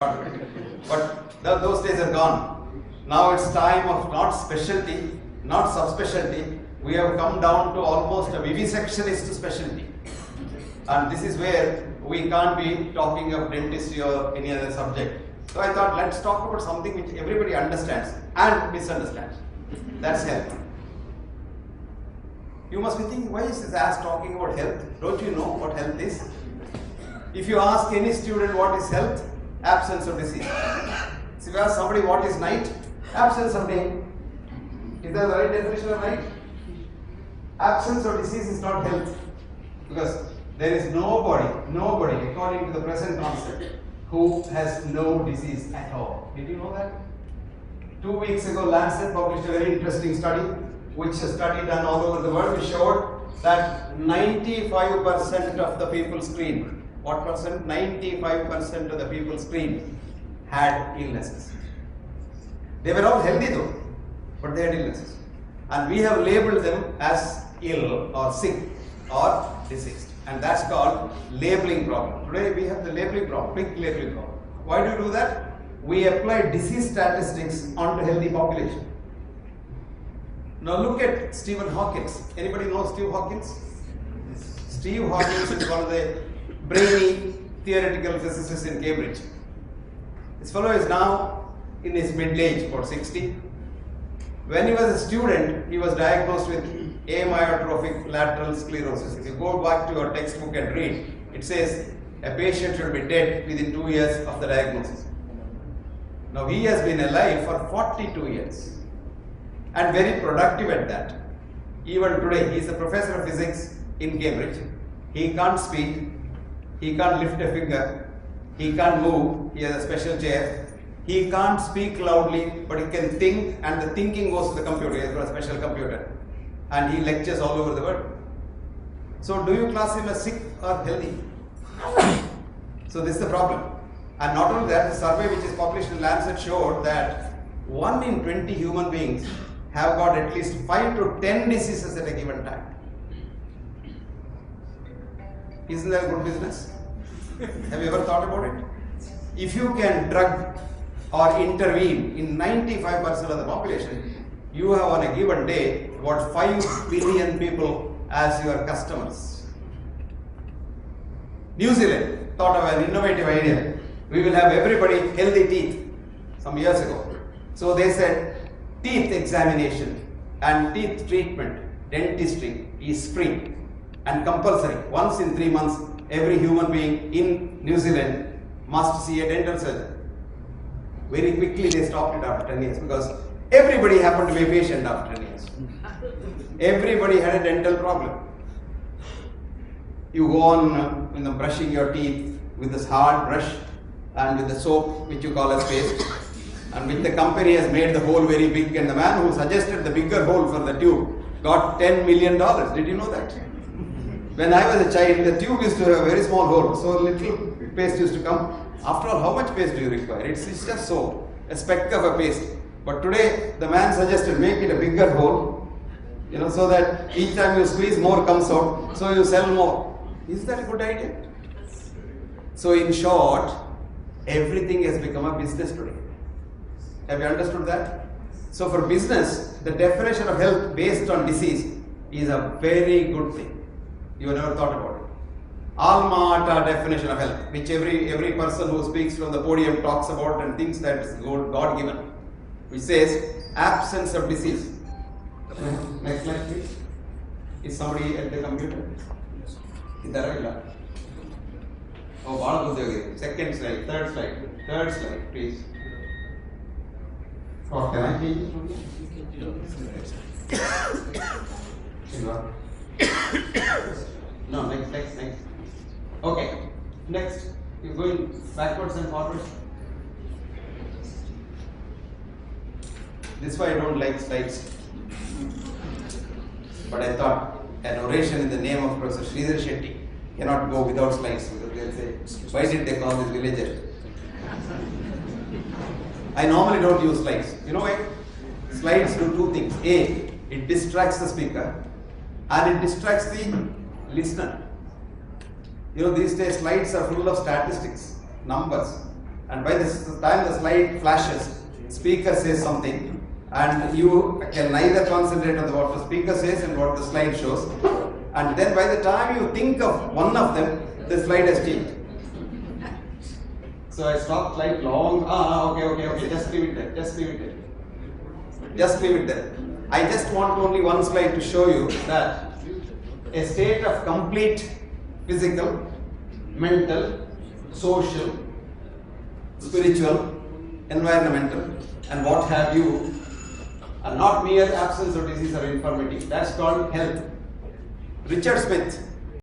But those days are gone. Now it's time of not specialty, not subspecialty. We have come down to almost a vivisectionist specialty. And this is where we can't be talking of dentistry or any other subject. So I thought, let's talk about something which everybody understands and misunderstands. That's health. You must be thinking, why is this ass talking about health? Don't you know what health is? If you ask any student what is health, absence of disease. So if you ask somebody what is night, absence of day. Is that the right definition of night? Absence of disease is not health. Because there is nobody, according to the present concept, who has no disease at all. Did you know that? 2 weeks ago, Lancet published a very interesting study, which a study done all over the world, which showed that 95% of the people screened, what percent? 95% of the people screened had illnesses. They were all healthy though, but they had illnesses. And we have labeled them as ill or sick or diseased. And that's called labeling problem. Today we have the labeling problem, big labeling problem. Why do we do that? We apply disease statistics onto healthy population. Now look at Stephen Hawkins. Anybody know Steve Hawkins? Steve Hawkins is one of the brainy theoretical physicists in Cambridge. This fellow is now in his mid-age, about 60. When he was a student, he was diagnosed with amyotrophic lateral sclerosis. If you go back to your textbook and read, it says a patient should be dead within 2 years of the diagnosis. Now he has been alive for 42 years and very productive at that. Even today, he is a professor of physics in Cambridge. He can't speak, he can't lift a finger, he can't move, he has a special chair. He can't speak loudly, but he can think, and the thinking goes to the computer. He has got a special computer. And he lectures all over the world. So do you class him as sick or healthy? So this is the problem. And not only that, the survey which is published in Lancet showed that 1 in 20 human beings have got at least 5 to 10 diseases at a given time. Isn't that a good business? Have you ever thought about it? If you can drug or intervene in 95% of the population, you have on a given day about 5 billion people as your customers. New Zealand thought of an innovative idea. We will have everybody healthy teeth some years ago. So they said teeth examination and teeth treatment, dentistry is free and compulsory. Once in 3 months, every human being in New Zealand must see a dental surgeon. Very quickly they stopped it after 10 years because everybody happened to be a patient after 10 years. Everybody had a dental problem. You go on brushing your teeth with this hard brush and with the soap which you call as paste, and which the company has made the hole very big, and the man who suggested the bigger hole for the tube got $10 million. Did you know that? When I was a child, the tube used to have a very small hole, so little paste used to come. After all, how much paste do you require? It's just soap, a speck of a paste. But today, the man suggested make it a bigger hole, so that each time you squeeze, more comes out, so you sell more. Is that a good idea? So in short, everything has become a business today. Have you understood that? So for business, the definition of health based on disease is a very good thing. You have never thought about it. Alma Ata definition of health, which every person who speaks from the podium talks about and thinks that is God-given, which says absence of disease. Next slide, please. Is somebody at the computer? Oh, second slide, third slide, please. Or can I change it? No, next. Okay, next. You're going backwards and forwards. This is why I don't like slides. But I thought an oration in the name of Professor Sridhar Shetty cannot go without slides, because they'll say, why did they call this villager? I normally don't use slides. You know why? Slides do 2 things. A, it distracts the speaker, and it distracts the listener. These days slides are full of statistics, numbers. and by this time the slide flashes, speaker says something, and you can neither concentrate on what the speaker says and what the slide shows, and then by the time you think of one of them, the slide has changed. So I stopped like long, okay, just leave it there, just leave it there. Just leave it there. I just want only one slide to show you that a state of complete physical, mental, social, spiritual, environmental, and what have you, are not mere absence of disease or infirmity. That's called health. Richard Smith